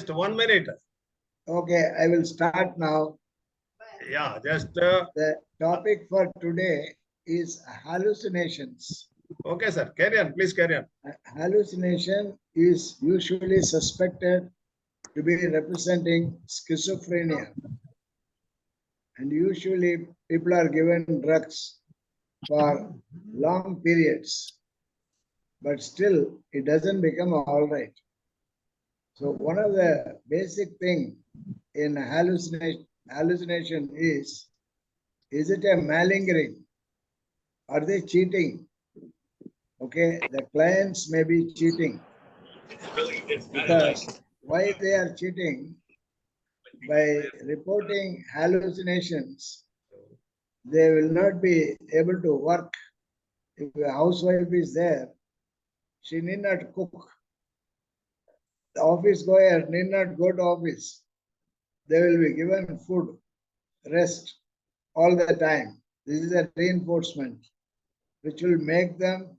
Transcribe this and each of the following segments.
just 1 minute. Okay, I will start now. Yeah, just The topic for today is hallucinations. okay, sir. Carry on, please carry on. Hallucination is usually suspected to be representing schizophrenia. And usually people are given drugs for long periods, but still it doesn't become all right. So one of the basic thing in hallucination is it a malingering? Are they cheating? Okay, the clients may be cheating because why they are cheating? By reporting hallucinations, they will not be able to work. If a housewife is there, she need not cook. The office goer need not go to office. They will be given food, rest all the time. This is a reinforcement which will make them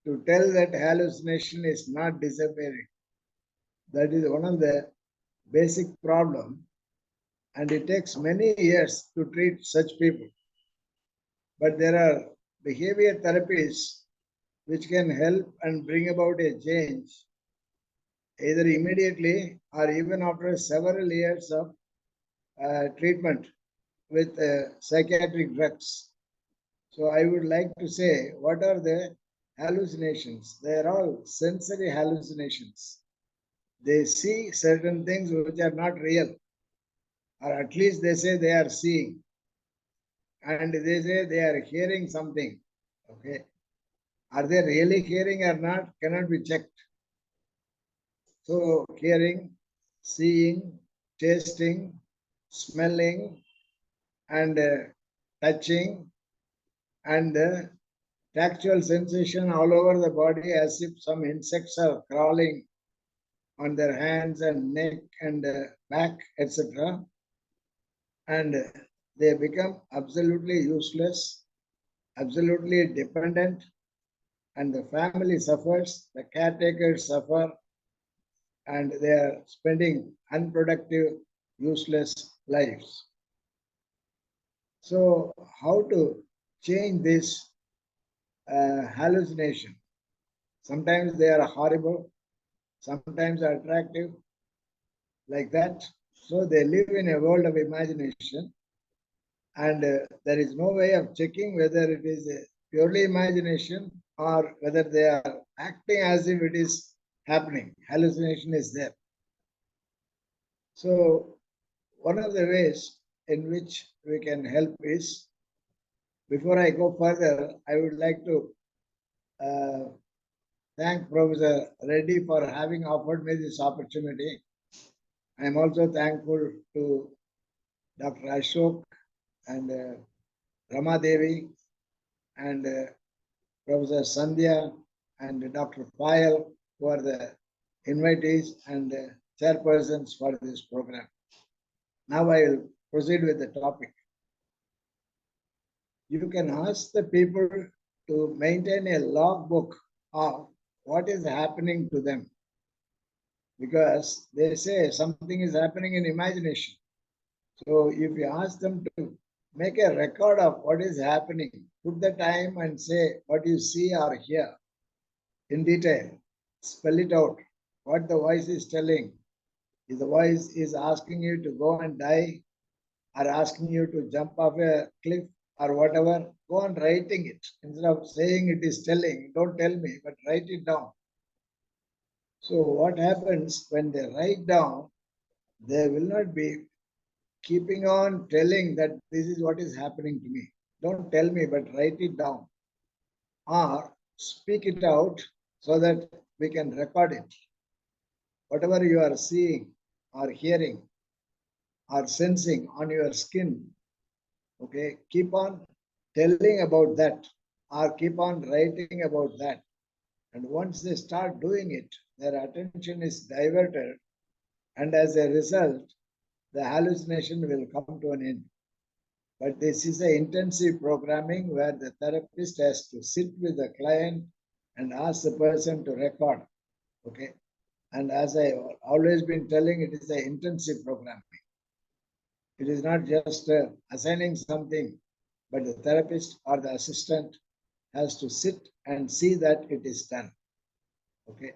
to tell that hallucination is not disappearing. That is one of the basic problem, and it takes many years to treat such people. But there are behavior therapies which can help and bring about a change either immediately or even after several years of treatment with psychiatric drugs. So I would like to say, what are the hallucinations? They are all sensory hallucinations. They see certain things which are not real, or at least they say they are seeing, and they say they are hearing something. Okay, are they really hearing or not cannot be checked. So hearing, seeing, tasting, smelling, and touching, and tactual sensation all over the body, as if some insects are crawling on their hands and neck and back, etc. And they become absolutely useless, absolutely dependent, and the family suffers, the caretakers suffer, and they are spending unproductive, useless lives. So how to change this hallucination? Sometimes they are horrible, sometimes attractive, like that. So they live in a world of imagination, and there is no way of checking whether it is purely imagination or whether they are acting as if it is happening. Hallucination is there. So one of the ways in which we can help is, before I go further, I would like to thank Professor Reddy for having offered me this opportunity. I am also thankful to Dr. Ashok and Rama Devi and Professor Sandhya and Dr. Payal, who are the invitees and chairpersons for this program. Now I will proceed with the topic. You can ask the people to maintain a logbook of what is happening to them, because they say something is happening in imagination. So if you ask them to make a record of what is happening, put the time and say what you see or hear in detail, spell it out, what the voice is telling. If the voice is asking you to go and die, or asking you to jump off a cliff or whatever, go on writing it. Instead of saying it is telling, don't tell me, but write it down. So what happens when they write down, they will not be keeping on telling that this is what is happening to me. Don't tell me, but write it down. Or speak it out so that we can record it. Whatever you are seeing or hearing or sensing on your skin, okay, keep on telling about that or keep on writing about that. And once they start doing it, their attention is diverted, and as a result, the hallucination will come to an end. But this is an intensive programming where the therapist has to sit with the client and ask the person to record. Okay. And as I always been telling, it is an intensive programming. It is not just assigning something, but the therapist or the assistant has to sit and see that it is done. Okay.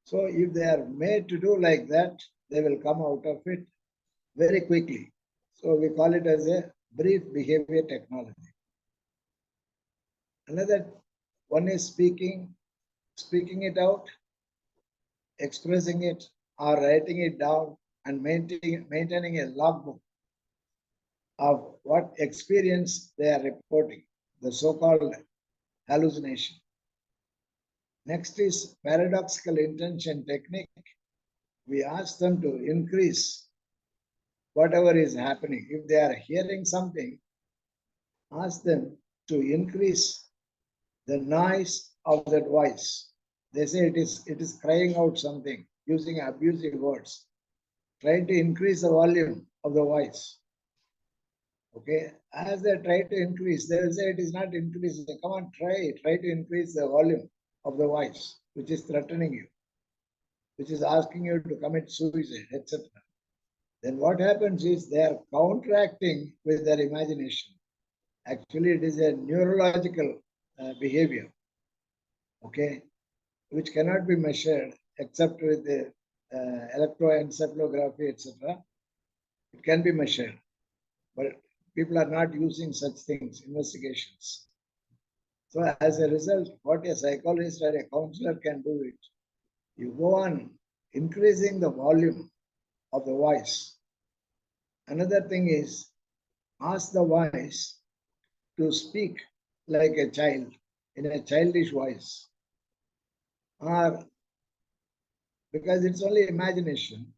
So if they are made to do like that, they will come out of it very quickly. So we call it as a brief behavior technology. Another one is speaking it out, expressing it, or writing it down and maintaining a logbook of what experience they are reporting, the so-called hallucination. Next is paradoxical intention technique. We ask them to increase whatever is happening. If they are hearing something, ask them to increase the noise of that voice. They say it is crying out something using abusive words. Try to increase the volume of the voice. Okay, as they try to increase, they will say it is not increasing. Come on, try to increase the volume of the voice, which is threatening you, which is asking you to commit suicide, etc. Then what happens is they are counteracting with their imagination. Actually, it is a neurological behavior, okay, which cannot be measured except with the electroencephalography, etc. It can be measured, but people are not using such things, investigations. So as a result, what a psychologist or a counselor can do it, you go on increasing the volume of the voice. Another thing is ask the voice to speak like a child in a childish voice, or because it's only imagination.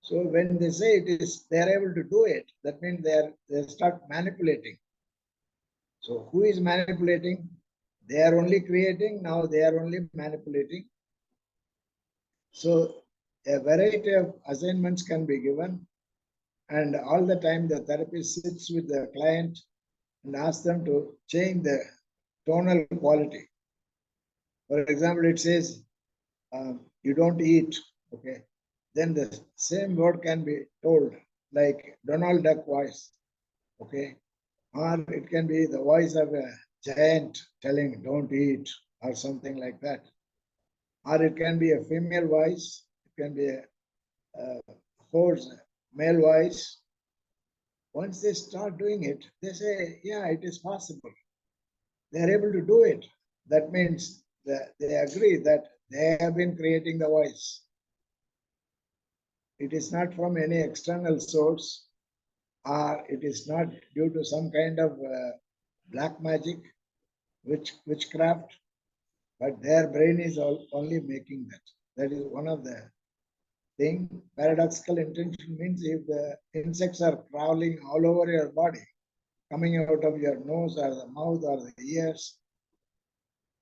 So when they say it is, they are able to do it. That means they start manipulating. So who is manipulating? They are only creating. Now they are only manipulating. So a variety of assignments can be given, and all the time the therapist sits with the client and asks them to change the tonal quality. For example, it says, you don't eat, okay? Then the same word can be told like Donald Duck voice, okay? Or it can be the voice of a giant telling don't eat or something like that. Or it can be a female voice, it can be a hoarse male voice. Once they start doing it, they say, yeah, it is possible. They are able to do it. That means that they agree that they have been creating the voice. It is not from any external source, or it is not due to some kind of black magic, witchcraft, but their brain is only making that. That is one of the thing. Paradoxical intention means if the insects are crawling all over your body, coming out of your nose or the mouth or the ears,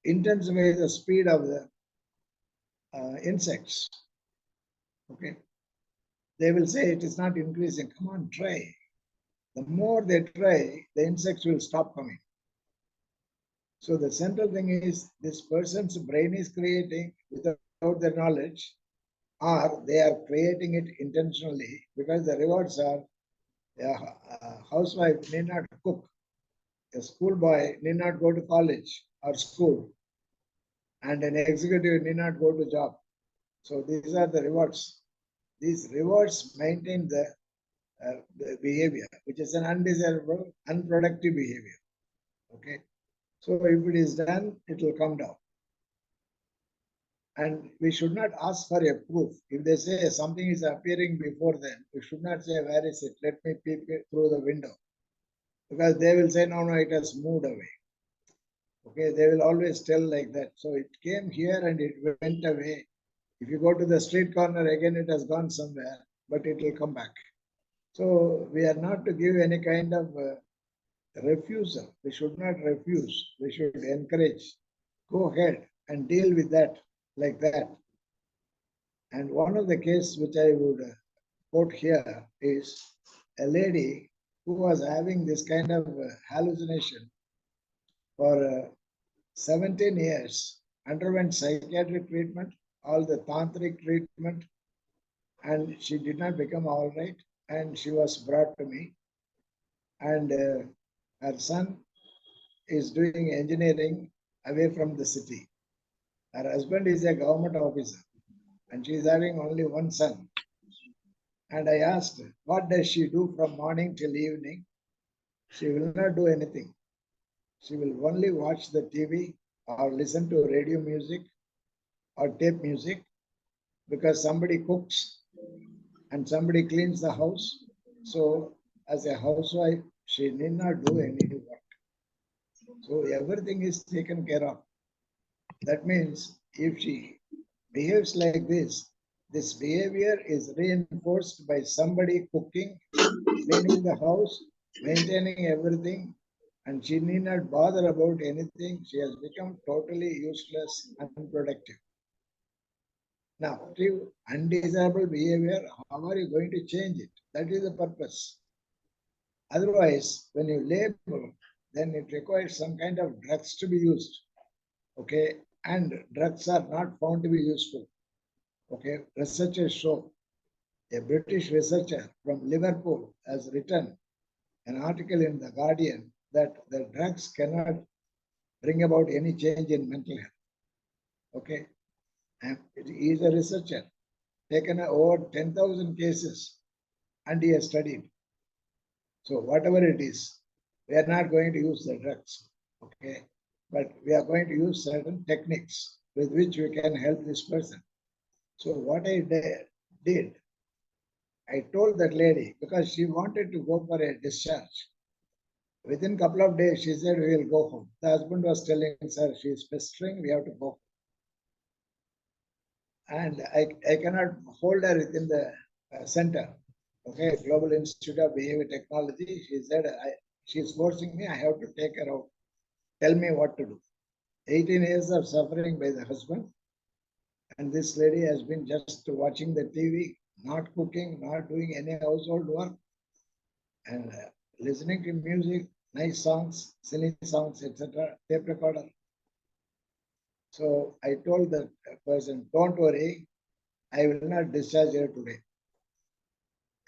intensify the speed of the insects. Okay, they will say it is not increasing. Come on, try. The more they try, the insects will stop coming. So the central thing is this person's brain is creating without their knowledge, or they are creating it intentionally because the rewards are a housewife need not cook, a schoolboy need not go to college or school, and an executive need not go to job. So these are the rewards. These rewards maintain the behavior, which is an undesirable, unproductive behavior. Okay. So if it is done, it will come down. And we should not ask for a proof. If they say something is appearing before them, we should not say, where is it? Let me peep it through the window. Because they will say, no, it has moved away. Okay, they will always tell like that. So it came here and it went away. If you go to the street corner, again, it has gone somewhere, but it will come back. So we are not to give any kind of refusal. We should not refuse. We should encourage. Go ahead and deal with that like that. And one of the cases which I would quote here is a lady who was having this kind of hallucination for 17 years, underwent psychiatric treatment, all the tantric treatment, and she did not become all right. And she was brought to me, and her son is doing engineering away from the city. Her husband is a government officer, and she is having only one son. And I asked, what does she do from morning till evening? She will not do anything. She will only watch the TV or listen to radio music or tape music, because somebody cooks and somebody cleans the house. So as a housewife, she need not do any work. So everything is taken care of. That means if she behaves like this behavior is reinforced by somebody cooking, cleaning the house, maintaining everything, and she need not bother about anything. She has become totally useless and unproductive. Now, undesirable behavior, how are you going to change it? That is the purpose. Otherwise, when you label, then it requires some kind of drugs to be used. Okay, and drugs are not found to be useful. Okay, researchers show. A British researcher from Liverpool has written an article in The Guardian that the drugs cannot bring about any change in mental health. Okay, and he is a researcher, taken over 10,000 cases, and he has studied. So whatever it is, we are not going to use the drugs, okay? But we are going to use certain techniques with which we can help this person. So what I did, I told that lady, because she wanted to go for a discharge. Within a couple of days, she said, we will go home. The husband was telling her, she is pestering, we have to go. And I cannot hold her within the center. Okay, Global Institute of Behavior Technology. She said, she's forcing me, I have to take her out. Tell me what to do. 18 years of suffering by the husband. And this lady has been just watching the TV, not cooking, not doing any household work, and listening to music, nice songs, silly songs, etc., tape recorder. So I told that person, don't worry, I will not discharge her today.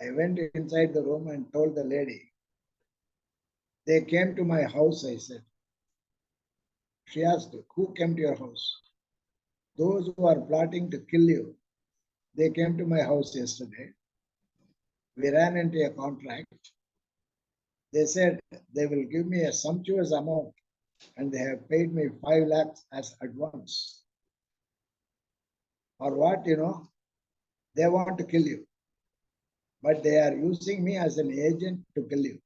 I went inside the room and told the lady, they came to my house, I said. She asked, who came to your house? Those who are plotting to kill you, they came to my house yesterday. We ran into a contract. They said they will give me a sumptuous amount, and they have paid me 5 lakhs as advance. For what, they want to kill you. But they are using me as an agent to kill you.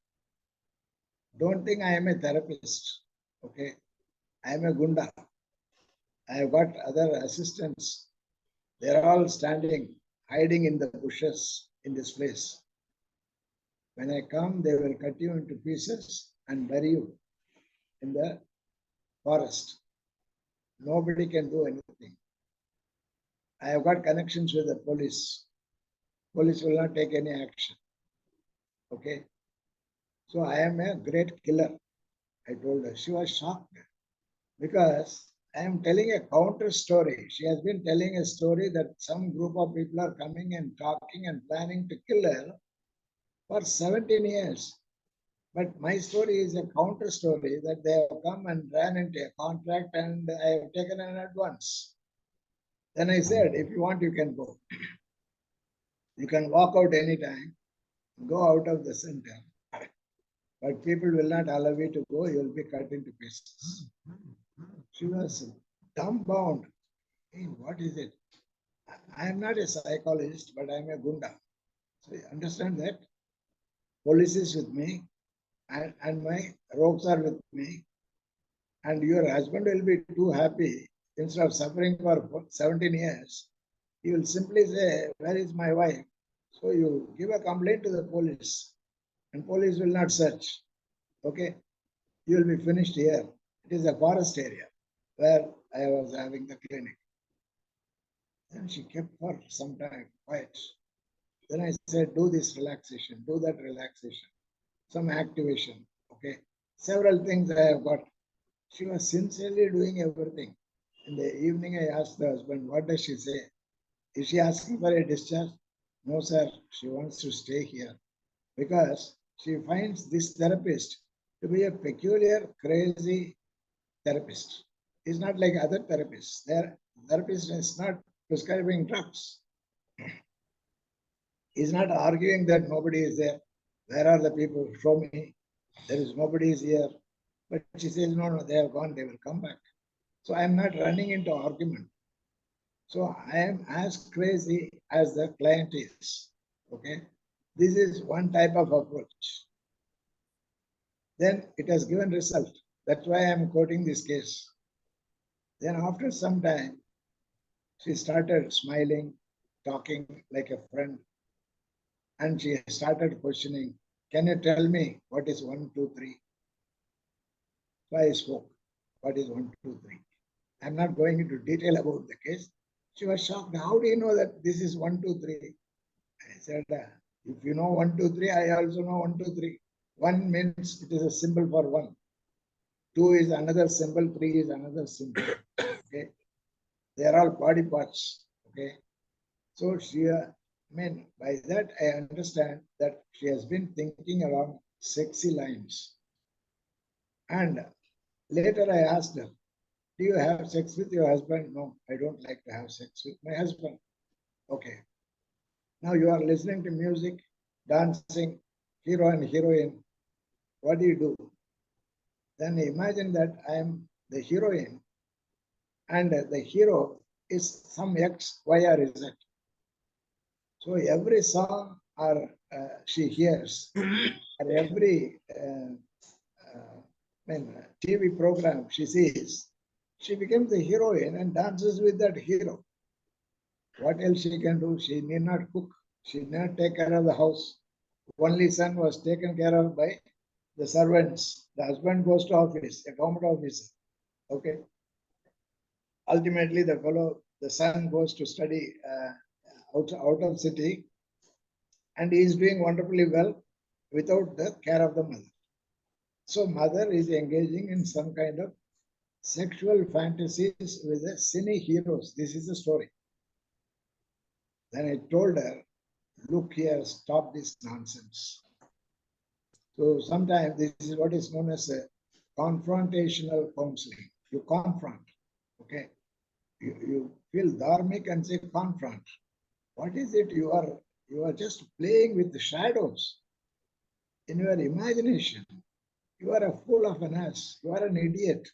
Don't think I am a therapist, okay? I am a gunda. I have got other assistants. They are all standing, hiding in the bushes in this place. When I come, they will cut you into pieces and bury you in the forest. Nobody can do anything. I have got connections with the police. Police will not take any action. Okay? So I am a great killer, I told her. She was shocked because I am telling a counter story. She has been telling a story that some group of people are coming and talking and planning to kill her for 17 years. But my story is a counter story that they have come and ran into a contract and I have taken an advance. Then I said, if you want, you can go. You can walk out anytime, go out of the center. But people will not allow you to go, you will be cut into pieces. She was dumbbound. Hey, what is it? I am not a psychologist, but I am a gunda. So you understand that? Police is with me, and my rogues are with me. And your husband will be too happy. Instead of suffering for 17 years, he will simply say, where is my wife? So you give a complaint to the police, and police will not search. Okay? You will be finished here. It is a forest area where I was having the clinic. And she kept for some time quiet. Then I said, do this relaxation, do that relaxation, some activation. Okay? Several things I have got. She was sincerely doing everything. In the evening, I asked the husband, what does she say? Is she asking for a discharge? No, sir. She wants to stay here because she finds this therapist to be a peculiar, crazy therapist. He's not like other therapists. Their therapist is not prescribing drugs. He's not arguing that nobody is there. Where are the people? Show me. There is nobody is here. But she says, no, no, they have gone. They will come back. So I am not running into argument. So I am as crazy as the client is. Okay. This is one type of approach. Then it has given result. That's why I am quoting this case. Then after some time, she started smiling, talking like a friend, and she started questioning, can you tell me what is 1, 2, 3? So I spoke, what is 1, 2, 3? I'm not going into detail about the case. She was shocked. How do you know that this is 1, 2, 3? I said, if you know 1, 2, 3, I also know 1, 2, 3. 1 means it is a symbol for 1. 2 is another symbol, 3 is another symbol. Okay. They are all body parts. Okay. So she, by that I understand that she has been thinking along sexy lines. And later I asked her, do you have sex with your husband? No, I don't like to have sex with my husband. Okay. Now you are listening to music, dancing, hero and heroine. What do you do? Then imagine that I am the heroine and the hero is some X, Y, or Z. So every song or she hears, or every TV program she sees, she becomes the heroine and dances with that hero. What else she can do? She need not cook. She need not take care of the house. Only son was taken care of by the servants. The husband goes to office, a government officer. Okay. Ultimately, the son goes to study out of city, and he is doing wonderfully well without the care of the mother. So mother is engaging in some kind of sexual fantasies with the cine heroes. This is the story. Then I told her, look here, stop this nonsense. So sometimes this is what is known as a confrontational counseling. You confront, okay? You feel dharmic and say confront. What is it? You are just playing with the shadows in your imagination. You are a fool of an ass. You are an idiot.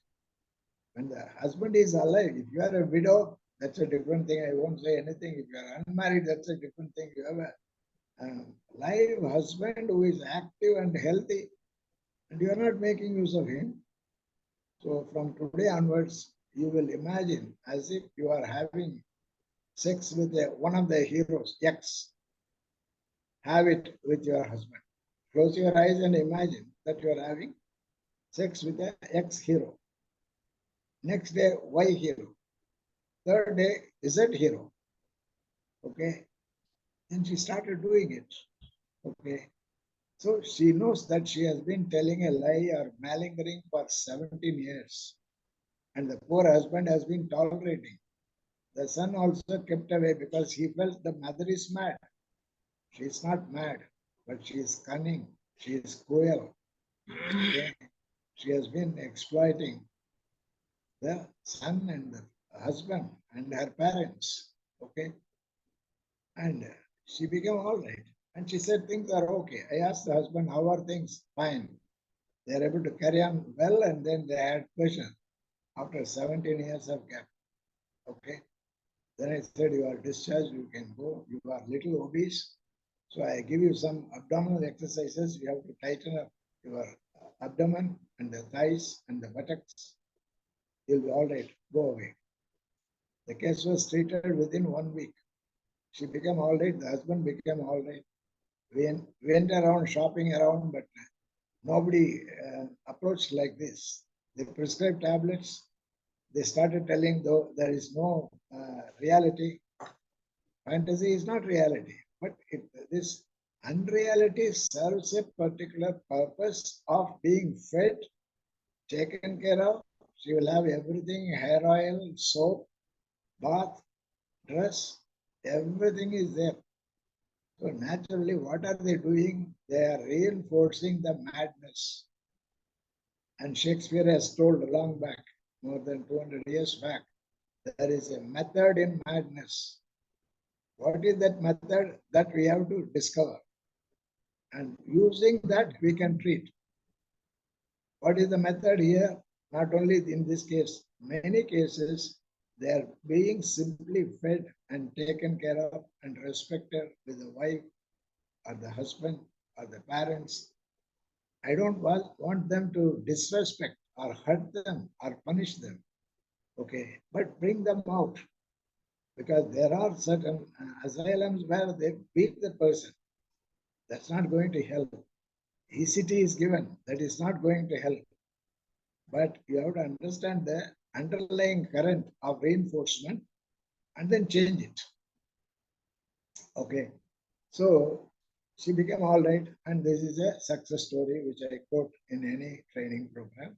When the husband is alive, if you are a widow, that's a different thing. I won't say anything. If you are unmarried, that's a different thing. You have a live husband who is active and healthy, and you are not making use of him. So from today onwards, you will imagine as if you are having sex with one of the heroes, X. Have it with your husband. Close your eyes and imagine that you are having sex with the X hero. Next day, Y hero. Third day, Z hero. Okay. And she started doing it. Okay. So she knows that she has been telling a lie or malingering for 17 years. And the poor husband has been tolerating. The son also kept away because he felt the mother is mad. She is not mad, but she is cunning. She is cruel. Okay. She has been exploiting the son and the husband and her parents. Okay. And she became all right. And she said things are okay. I asked the husband, how are things? Fine. They are able to carry on well, and then they had pleasure after 17 years of gap. Okay. Then I said, you are discharged, you can go. You are little obese. So I give you some abdominal exercises. You have to tighten up your abdomen and the thighs and the buttocks. You'll be all right. Go away. The case was treated within 1 week. She became all right. The husband became all right. We went around shopping around, but nobody approached like this. They prescribed tablets. They started telling, though there is no reality. Fantasy is not reality, but this unreality serves a particular purpose of being fed, taken care of, She will have everything, hair oil, soap, bath, dress, everything is there. So naturally, what are they doing? They are reinforcing the madness. And Shakespeare has told long back, more than 200 years back, there is a method in madness. What is that method? That we have to discover. And using that, we can treat. What is the method here? Not only in this case, many cases, they are being simply fed and taken care of and respected with the wife or the husband or the parents. I don't want them to disrespect or hurt them or punish them. Okay, but bring them out, because there are certain asylums where they beat the person. That's not going to help. ECT is given, that is not going to help. But you have to understand the underlying current of reinforcement and then change it. Okay, so she became all right, and this is a success story which I quote in any training program.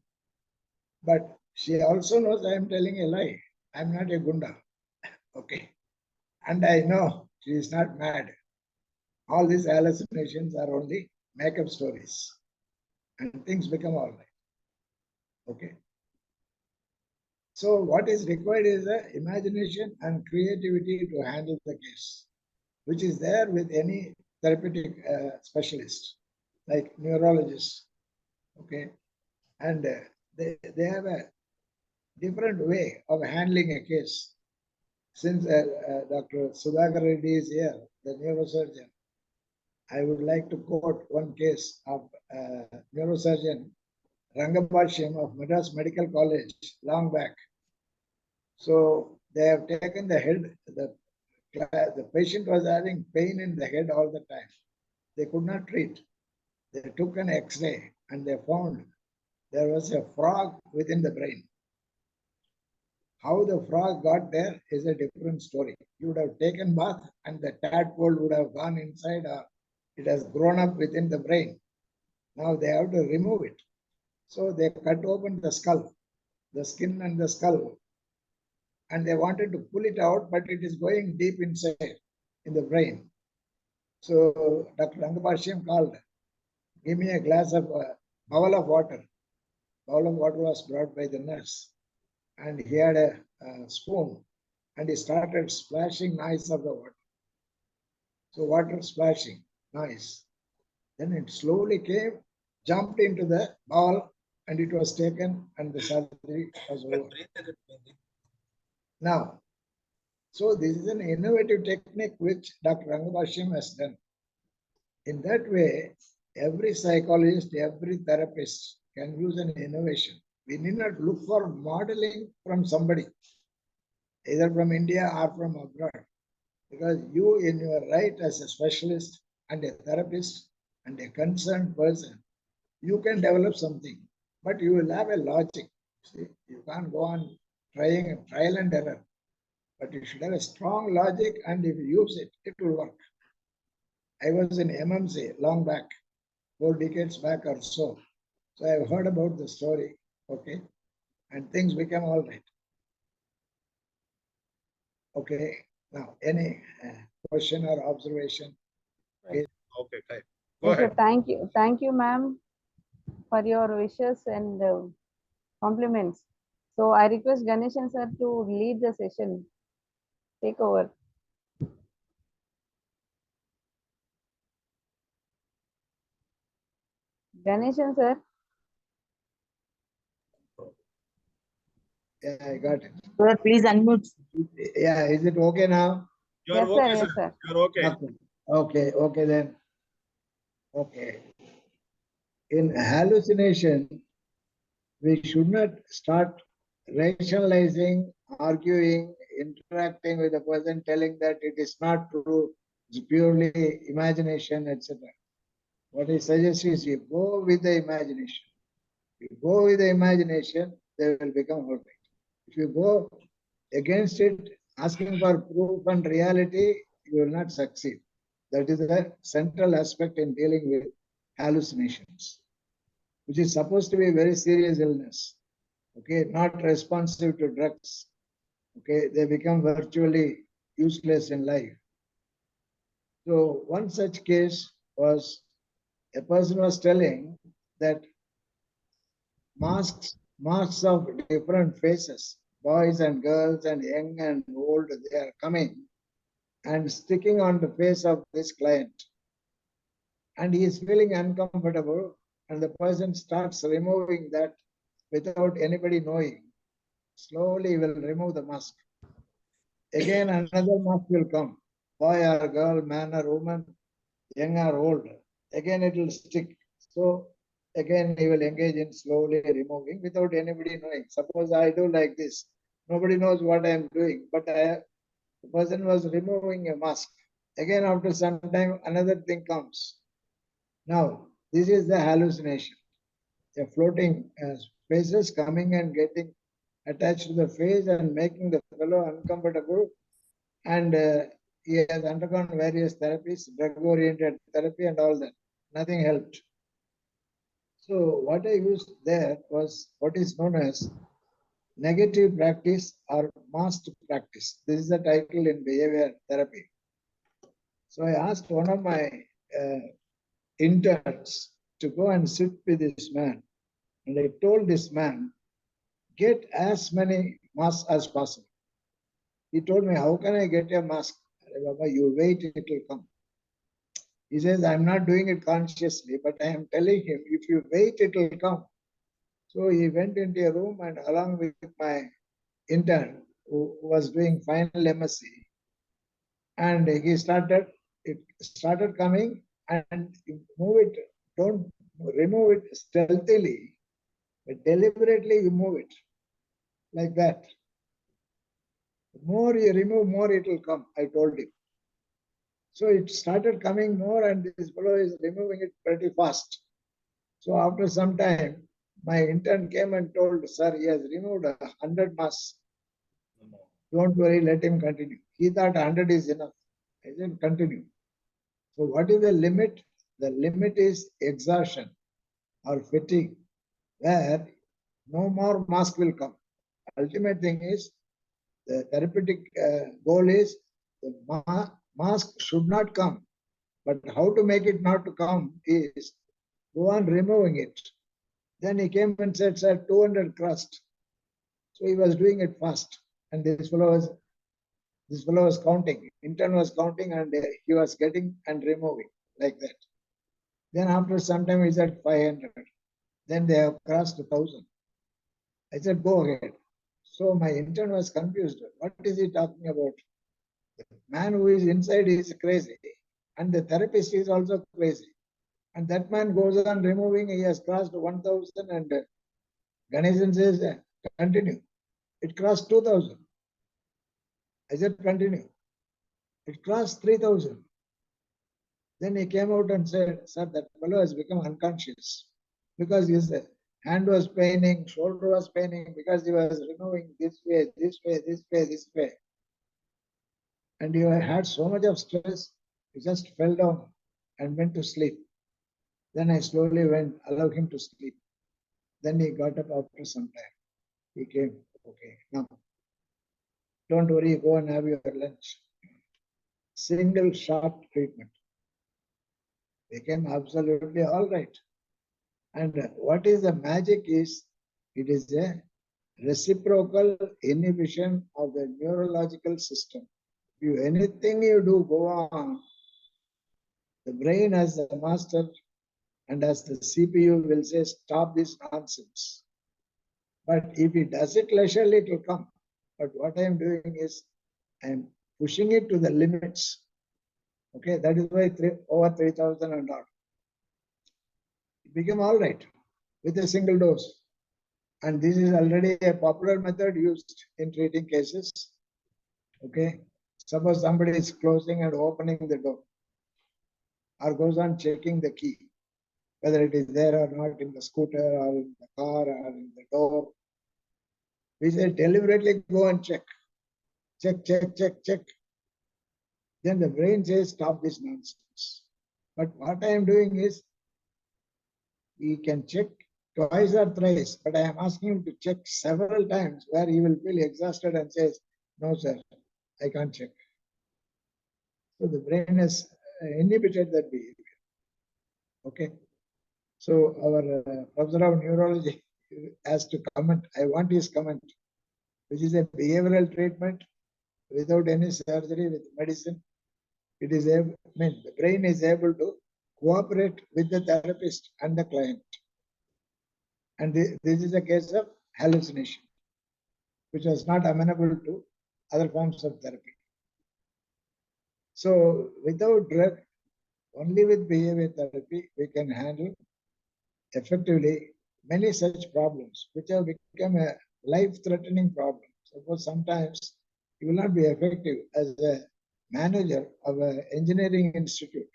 But she also knows I am telling a lie. I am not a gunda. Okay, and I know she is not mad. All these hallucinations are only make-up stories, and things become all right. Okay. So what is required is imagination and creativity to handle the case, which is there with any therapeutic specialist, like neurologists. Okay, and they have a different way of handling a case. Since Dr. Sudhakar Reddy is here, the neurosurgeon, I would like to quote one case of neurosurgeon Rangabhashyam of Madras Medical College long back. So they have taken the head, the patient was having pain in the head all the time. They could not treat. They took an X-ray and they found there was a frog within the brain. How the frog got there is a different story. You would have taken bath and the tadpole would have gone inside, or it has grown up within the brain. Now they have to remove it. So they cut open the skull, the skin and the skull, and they wanted to pull it out, but it is going deep inside in the brain. So Dr. Rangabhashyam called, give me a glass of bowl of water. Bowl of water was brought by the nurse, and he had a spoon, and he started splashing noise of the water. So water splashing, noise. Then it slowly came, jumped into the bowl, and it was taken, and the surgery was over. Now, so this is an innovative technique which Dr. Rangabhashyam has done. In that way, every psychologist, every therapist can use an innovation. We need not look for modeling from somebody, either from India or from abroad, because you, in your right as a specialist and a therapist and a concerned person, you can develop something, but you will have a logic. See, you can't go on trying trial and error, but you should have a strong logic, and if you use it, it will work. I was in MMC long back, 4 decades back or so. So I've heard about the story, okay, and things became all right. Okay, now any question or observation? Okay, fine. Go Yes, sir. ahead. Thank you, ma'am, for your wishes and compliments. So I request Ganeshan sir to lead the session. Take over. Ganeshan sir. Yeah, I got it. Sir, please unmute. Yeah, is it okay now? You are Yes, sir. okay, Yes, sir. sir. You are okay. Okay then. Okay. In hallucination, we should not start rationalizing, arguing, interacting with the person, telling that it is not true, it's purely imagination, etc. What I suggest is you go with the imagination. If you go with the imagination, they will become all right. If you go against it, asking for proof and reality, you will not succeed. That is the central aspect in dealing with hallucinations, which is supposed to be a very serious illness. okay, not responsive to drugs. Okay, they become virtually useless in life. So one such case was a person was telling that masks of different faces, boys and girls and young and old, they are coming and sticking on the face of this client. And he is feeling uncomfortable, and the person starts removing that without anybody knowing. Slowly he will remove the mask. Again, another mask will come. Boy or girl, man or woman, young or old. Again, it will stick. So again, he will engage in slowly removing without anybody knowing. Suppose I do like this. Nobody knows what I am doing, but the person was removing a mask. Again, after some time, another thing comes. Now, this is the hallucination. The floating faces coming and getting attached to the face and making the fellow uncomfortable. And he has undergone various therapies, drug-oriented therapy and all that. Nothing helped. So what I used there was what is known as negative practice or masked practice. This is the title in behavior therapy. So I asked one of my uh, interns to go and sit with this man. And I told this man, get as many masks as possible. He told me, how can I get a mask? Baba, you wait, it will come. He says, I'm not doing it consciously, but I am telling him, if you wait, it will come. So he went into a room and along with my intern who was doing final MSc, and it started coming, and you move it, don't remove it stealthily, but deliberately you move it like that. The more you remove, more it will come, I told him. So it started coming more, and this fellow is removing it pretty fast. So after some time, my intern came and told, sir, he has removed 100 masks. Don't worry, let him continue. He thought 100 is enough. I said, continue. So what is the limit? The limit is exhaustion or fatigue, where no more mask will come. Ultimate thing is, the therapeutic goal is the mask should not come. But how to make it not to come is go on removing it. Then he came and said, sir, 200 crossed. So he was doing it fast. And this fellow was counting. Intern was counting, and he was getting and removing like that. Then after some time he said 500. Then they have crossed 1,000. I said, go ahead. So my intern was confused. What is he talking about? The man who is inside is crazy, and the therapist is also crazy. And that man goes on removing, he has crossed 1,000, and Ganesan says, continue. It crossed 2,000. I said, continue. It crossed 3,000. Then he came out and said, sir, that fellow has become unconscious because his hand was paining, shoulder was paining because he was removing this way, this way, this way, this way. And he had so much of stress, he just fell down and went to sleep. Then I slowly allowed him to sleep. Then he got up after some time. He came, okay, now, don't worry, go and have your lunch. Single shot treatment. Became absolutely all right. And what is the magic is, it is a reciprocal inhibition of the neurological system. Anything you do, go on. The brain as the master and as the CPU will say, stop this nonsense. But if it does it leisurely, it will come. But what I am doing is, I am pushing it to the limits. Okay, that is why over 3,000 and odd. It became all right with a single dose. And this is already a popular method used in treating cases. Okay, suppose somebody is closing and opening the door, or goes on checking the key, whether it is there or not in the scooter or in the car or in the door. We say deliberately go and check. Check, check, check, check. Then the brain says, stop this nonsense. But what I am doing is, we can check twice or thrice, but I am asking him to check several times where he will feel exhausted and says, no, sir, I can't check. So the brain has inhibited that behavior. Okay. So our professor of neurology has to comment. I want his comment, which is a behavioral treatment without any surgery with medicine. It is able, I mean, the brain is able to cooperate with the therapist and the client. And this is a case of hallucination, which was not amenable to other forms of therapy. So without drug, only with behavior therapy, we can handle effectively many such problems, which have become a life-threatening problem. Suppose sometimes you will not be effective as a manager of an engineering institute.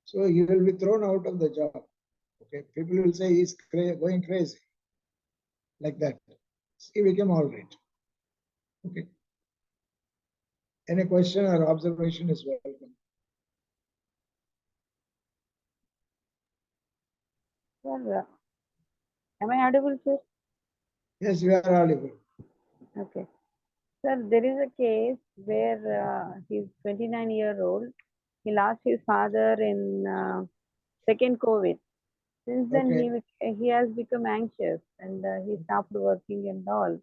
So you will be thrown out of the job. Okay, people will say he's going crazy, like that. He became all right. Okay. Any question or observation is welcome. Sir, am I audible, sir? Yes, you are audible. Okay. Sir, there is a case where he's 29-year-old. He lost his father in second COVID. Since then, Okay. he has become anxious and he stopped working and all.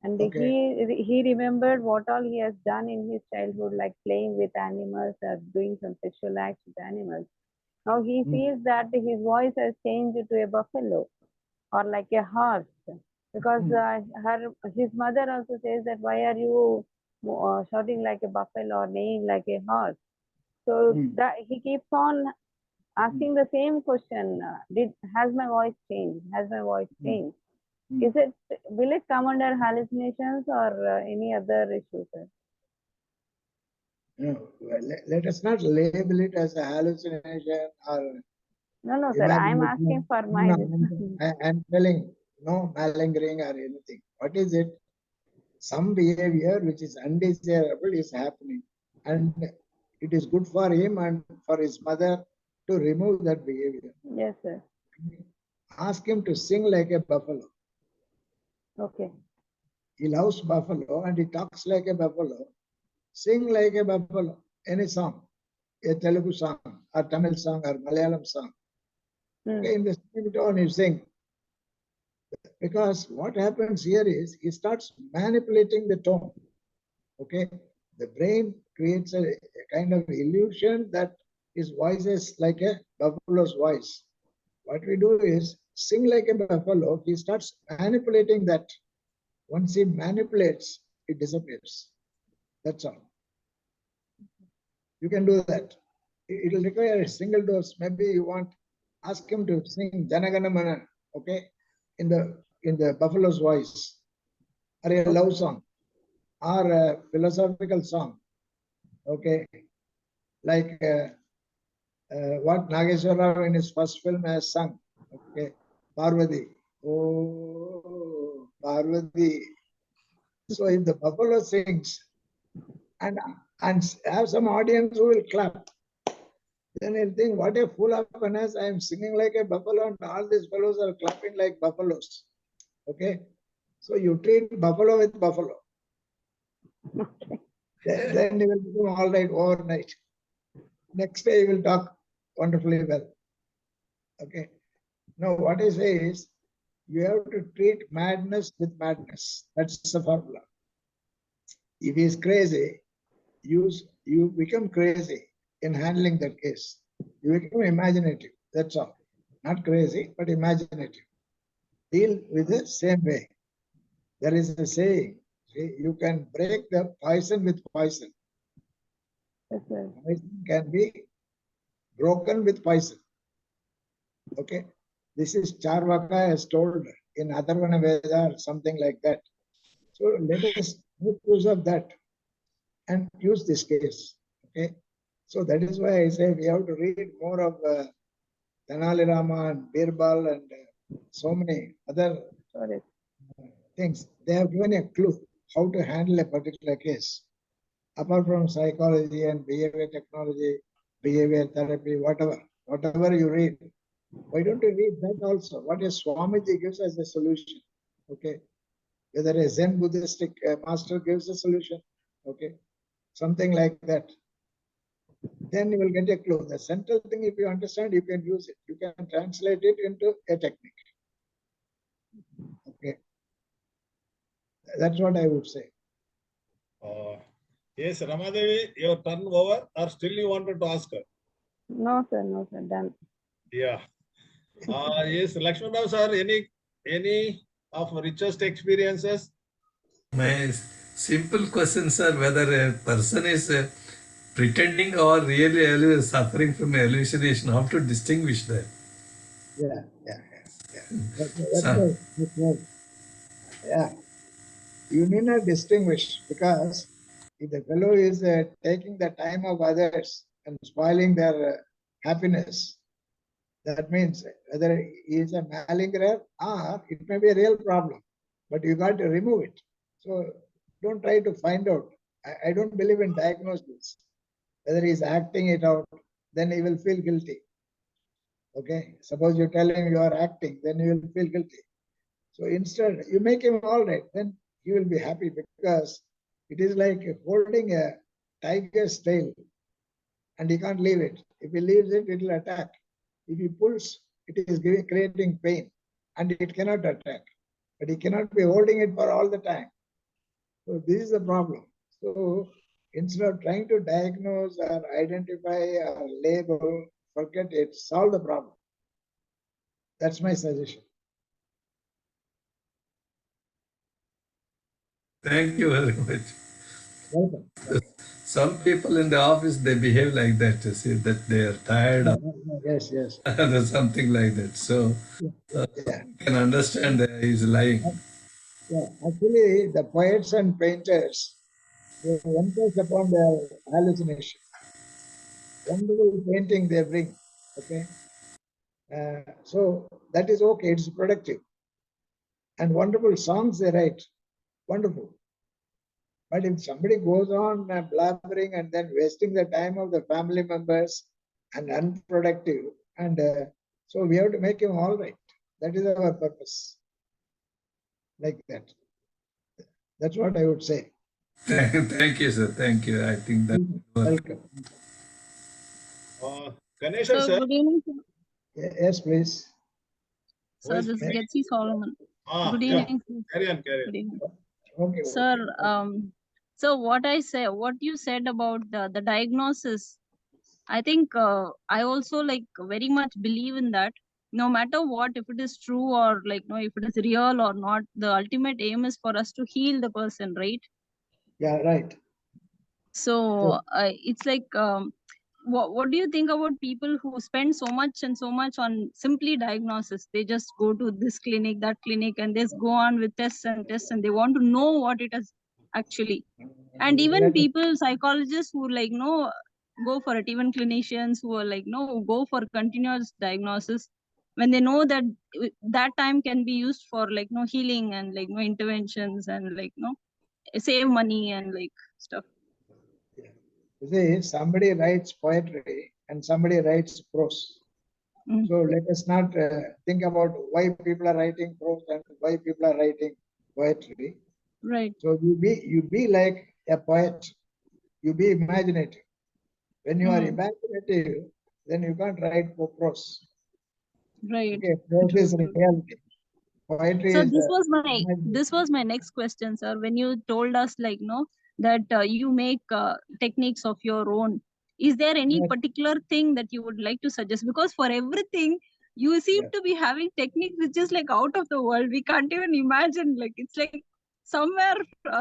And Okay. he remembered what all he has done in his childhood, like playing with animals or doing some sexual acts with animals. Now he feels that his voice has changed to a buffalo or like a horse, because his mother also says that why are you shouting like a buffalo or neighing like a horse? So that he keeps on asking the same question: has my voice changed? Has my voice changed? Will it come under hallucinations or any other issue, sir? No, let us not label it as a hallucination or No, sir. I'm asking for my. I'm telling no malingering or anything. What is it? Some behavior which is undesirable is happening, and it is good for him and for his mother to remove that behavior. Yes, sir. Ask him to sing like a buffalo. Okay. He loves buffalo and he talks like a buffalo. Sing like a buffalo. Any song, a Telugu song, or Tamil song, or Malayalam song. Okay, in the same tone you sing. Because what happens here is he starts manipulating the tone. Okay, the brain creates a kind of illusion that his voice is like a buffalo's voice. What we do is sing like a buffalo. He starts manipulating that. Once he manipulates, it disappears. That's all. You can do that. It will require a single dose. Maybe you want ask him to sing Janagana Mana, okay, in the buffalo's voice, or a love song, or a philosophical song, okay, like what Nageshwar Rao in his first film has sung, okay, Parvati, oh Parvati. So if the buffalo sings and have some audience who will clap, then he'll think, what a fool of an ass, I am singing like a buffalo and all these fellows are clapping like buffaloes. Okay? So you treat buffalo with buffalo. Okay. Then he will become all right overnight. Next day he will talk wonderfully well. Okay? Now what I say is, you have to treat madness with madness. That's the formula. If he is crazy, you become crazy in handling that case. You become imaginative. That's all. Not crazy, but imaginative. Deal with the same way. There is a saying, see, you can break the poison with poison. Yes, sir. Poison can be broken with poison. Okay? This is Charvaka has told in Atharvana Veda or something like that. So let us make use of that and use this case. Okay? So that is why I say we have to read more of Tenali Rama and Birbal and so many other things. They have given a clue how to handle a particular case. Apart from psychology and behavior technology, behavior therapy, whatever you read, Why don't you read that also? What is Swamiji gives as a solution? Okay. Whether a Zen Buddhistic master gives a solution. Okay. Something like that. Then you will get a clue. The central thing, if you understand, you can use it. You can translate it into a technique. Okay. That's what I would say. Yes, Ramadevi, your turn over, or still you wanted to ask her? No, sir, done. Yeah. Yes, Lakshmana sir, any of richest experiences? My simple question, sir, whether a person is pretending or really suffering from hallucination, how to distinguish that? Yeah. That's Sir. right. That's right. Yeah. You need not distinguish, because if the fellow is taking the time of others and spoiling their happiness, that means whether he is a malingerer or it may be a real problem, but you got to remove it. So don't try to find out. I don't believe in diagnosis. Whether he's acting it out, then he will feel guilty. Okay, suppose you tell him you are acting, then he will feel guilty. So instead, you make him all right, then he will be happy, because it is like holding a tiger's tail and he can't leave it. If he leaves it, it will attack. If he pulls, it is creating pain and it cannot attack. But he cannot be holding it for all the time. So this is the problem. So instead of trying to diagnose or identify or label, forget it, solve the problem. That's my suggestion. Thank you very much. Welcome. Some people in the office, they behave like that, you see, that they are tired of Yes. or something like that. So Yeah. you can understand that he's lying. Yeah. Actually, the poets and painters, they emphasize upon their hallucination. Wonderful painting they bring. Okay. So that is okay, it's productive. And wonderful songs they write. Wonderful. But if somebody goes on blabbering and then wasting the time of the family members and unproductive, and so we have to make him all right. That is our purpose. Like that. That's what I would say. Thank you, sir. Thank you. I think that will work. Welcome. Ganeshan Sir, sir. good evening, sir. Yes, please. Sir, this is Yes. Getsi Solomon. Good Yeah. evening, sir. Carry on. Good evening. Okay. Sir, so what you said about the diagnosis, I think I also like very much believe in that. No matter what, if it is true or like no, if it is real or not, the ultimate aim is for us to heal the person, right? Yeah, right. So it's like what do you think about people who spend so much on simply diagnosis? They just go to this clinic, that clinic, and just go on with tests, and they want to know what it is actually. And even people, psychologists who like go for it, even clinicians who are like go for continuous diagnosis when they know that that time can be used for like healing and like interventions and like save money and like stuff. You see, somebody writes poetry and somebody writes prose. So let us not think about why people are writing prose and why people are writing poetry. Right. So you be like a poet. You be imaginative. When you are imaginative, then you can't write prose. Right. Okay, prose is reality. Poetry So is this was my next question, sir. When you told us like that you make techniques of your own, is there any particular thing that you would like to suggest? Because for everything you seem to be having techniques which is like out of the world. We can't even imagine. Like it's like somewhere.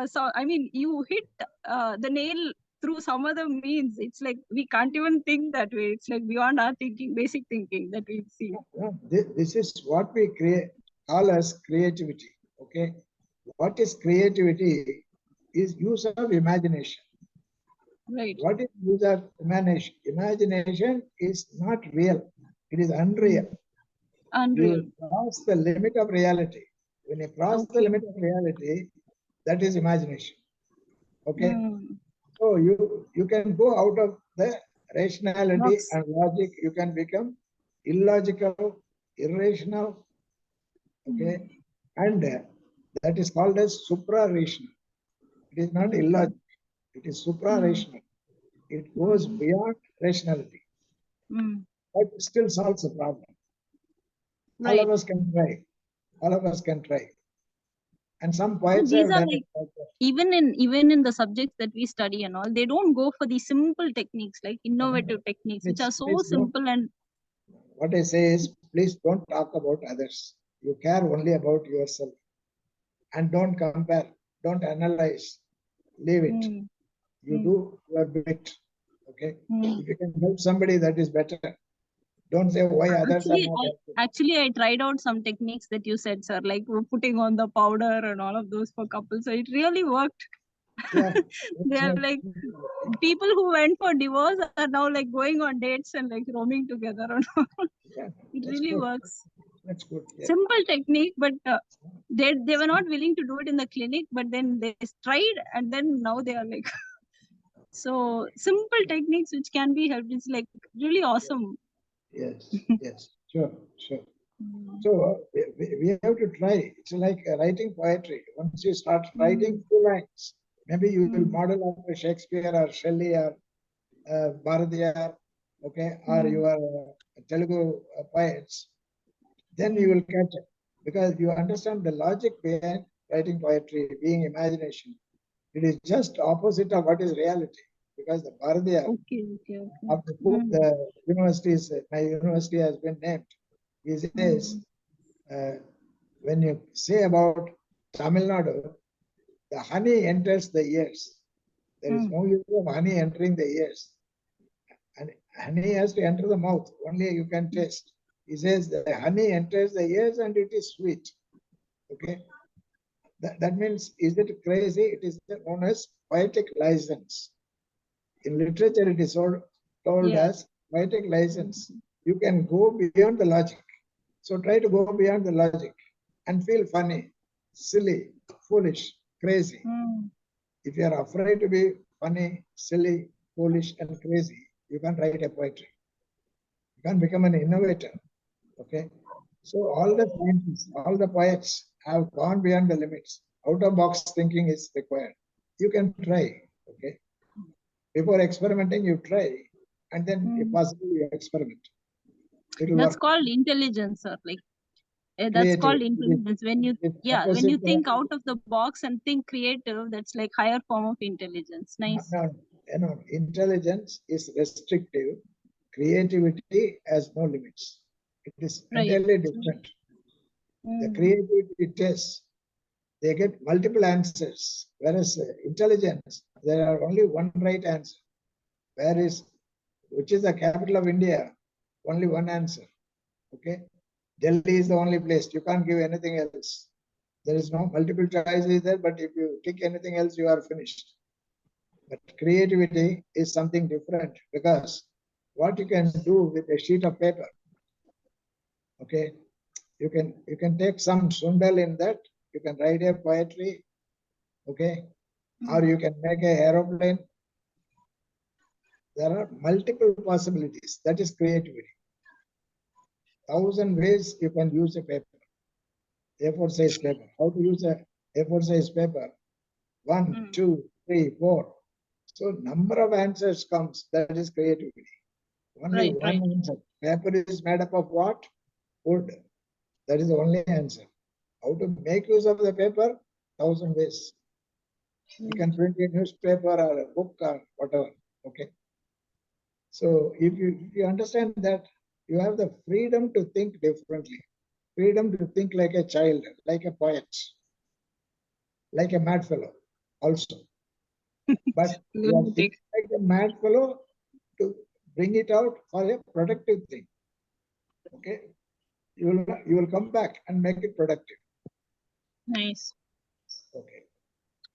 So I mean, you hit the nail through some other means. It's like we can't even think that way. It's like beyond our thinking, basic thinking that we see. This is what we call as creativity. Okay, what is creativity? Is use of imagination. Right. What is use of imagination? Imagination is not real. It is unreal. Unreal. You cross the limit of reality. When you cross the limit of reality, that is imagination. Okay. So you can go out of the rationality and logic. You can become illogical, irrational, okay, and that is called as supra-rational. It is not illogical, it is supra-rational. It goes beyond rationality, but still solves the problem. All of us can try. All of us can try. And some poets These have are done like, it. even in the subjects that we study and all, they don't go for the simple techniques, like innovative techniques, which are so Please don't. simple. And What I say is, please don't talk about others. You care only about yourself. And don't compare, don't analyze, leave it. You do your bit, okay? If you can help somebody, that is better. Don't say why others are not helping. Actually, I tried out some techniques that you said, sir, like putting on the powder and all of those for couples. So it really worked. Yeah, They are like, people who went for divorce are now like going on dates and like roaming together and all. yeah, It that's really good. works. That's good. Yeah. Simple technique, but they were not willing to do it in the clinic, but then they tried, and then now they are like, so simple techniques which can be helped is like really awesome. Yes, yes, sure, sure. So we have to try. It's like writing poetry. Once you start writing few lines, maybe you will model after Shakespeare or Shelley or Bharadiyar, okay, or your Telugu poets. Then you will catch it because you understand the logic behind writing poetry, being imagination. It is just opposite of what is reality. Because the Bharadiyar, after the universities, my university has been named. He says, when you say about Tamil Nadu, the honey enters the ears. There is no use of honey entering the ears. And honey has to enter the mouth. Only you can taste. He says the honey enters the ears and it is sweet. Okay. That means, is it crazy? It is known as poetic license. In literature, it is told as poetic license. You can go beyond the logic. So try to go beyond the logic and feel funny, silly, foolish, crazy. If you are afraid to be funny, silly, foolish, and crazy, you can write a poetry. You can become an innovator. Okay. So all the scientists, all the poets have gone beyond the limits. Out of box thinking is required. You can try. Okay. Before experimenting, you try, and then if possible, you experiment. That's called intelligence, sir. Like that's called intelligence. When you think out of the box and think creative, that's like higher form of intelligence. Nice. No, intelligence is restrictive. Creativity has no limits. It is entirely different. The creativity tests, they get multiple answers, whereas intelligence, there are only one right answer. Which is the capital of India? Only one answer. Okay. Delhi is the only place. You can't give anything else. There is no multiple choices there, but if you tick anything else, you are finished. But creativity is something different because what you can do with a sheet of paper, okay, you can take some sundal in that, you can write a poetry, okay, or you can make an aeroplane. There are multiple possibilities. That is creativity. 1,000 ways you can use a paper, A4 size paper. How to use a A4 size paper? 1, 2, 3, 4. So number of answers comes. That is creativity. Only one answer. Paper is made up of what? Wood. That is the only answer. How to make use of the paper? 1,000 ways. You can print a newspaper or a book or whatever. Okay. So if you understand that, you have the freedom to think differently. Freedom to think like a child, like a poet, like a mad fellow also. But you are thinking like a mad fellow to bring it out for a productive thing. Okay. You will come back and make it productive. Nice. Okay.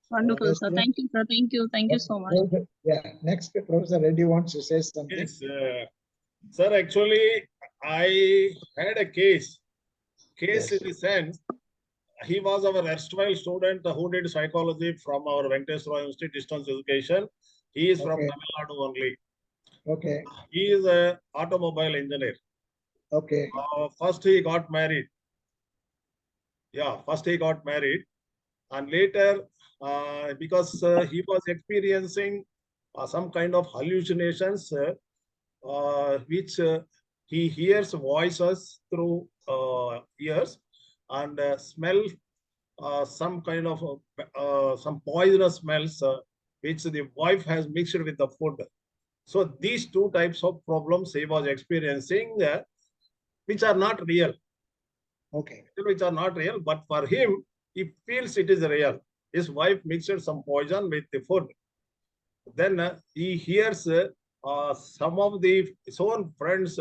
Wonderful, sir. Thank you, sir. Thank you so much. Yeah. Next, Professor Reddy wants to say something. Yes, sir. Actually, I had a case Yes. in the sense, he was our erstwhile student who did psychology from our Venkateswara University distance education. He is from Tamil Nadu only. Okay. He is an automobile engineer. Okay. First he got married. Yeah, first he got married, and later, because he was experiencing some kind of hallucinations, which he hears voices through ears, and smell some kind of some poisonous smells, which the wife has mixed with the food. So these two types of problems he was experiencing, which are not real. Okay. Which are not real, but for him, he feels it is real. His wife mixed some poison with the food. Then he hears some of his own friends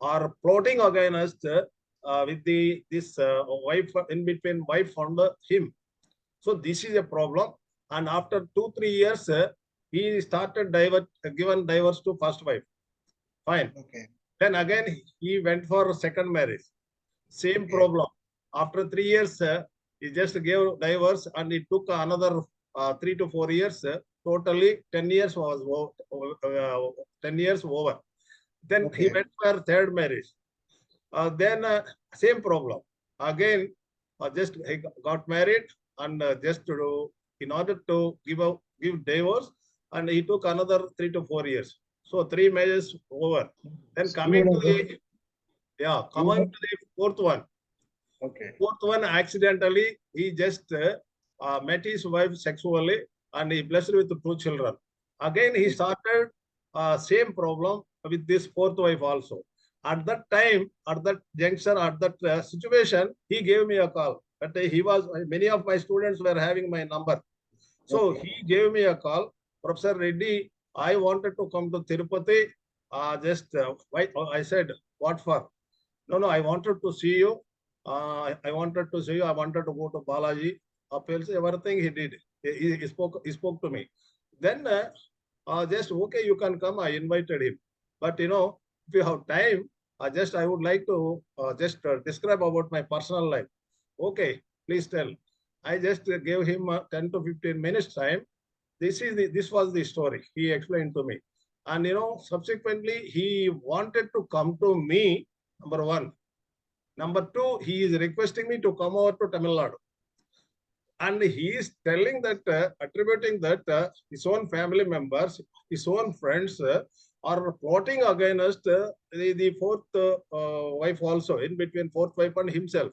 are plotting against with this wife, in between wife and him. So this is a problem. And after 2-3 years, he started given divorce to first wife. Fine. Okay. Then again he went for second marriage. Same Okay. problem. After 3 years, he just gave divorce, and it took another 3 to 4 years. Totally 10 years was 10 years over. Then he Okay. went for third marriage. Then same problem. Again, just he got married, and just in order to give divorce, and he took another 3 to 4 years. So 3 marriages over. Then coming to the coming to the fourth one. Okay. Fourth one, accidentally, he just met his wife sexually, and he blessed with 2 children. Again, he started same problem with this fourth wife also. At that time, at that juncture, at that situation, he gave me a call. But many of my students were having my number. So Okay. he gave me a call. Professor Reddy, I wanted to come to Tirupati. I said, what for? No, I wanted to see you. I wanted to see you. I wanted to go to Balaji. Appeals, everything he did. He spoke to me. Then just, okay, you can come. I invited him. But if you have time, I would like to describe about my personal life. Okay, please tell. I just gave him 10 to 15 minutes time. This was the story. He explained to me. And subsequently, he wanted to come to me, number one. Number two, he is requesting me to come over to Tamil Nadu. And he is telling that, attributing that his own family members, his own friends are plotting against the fourth wife also, in between fourth wife and himself.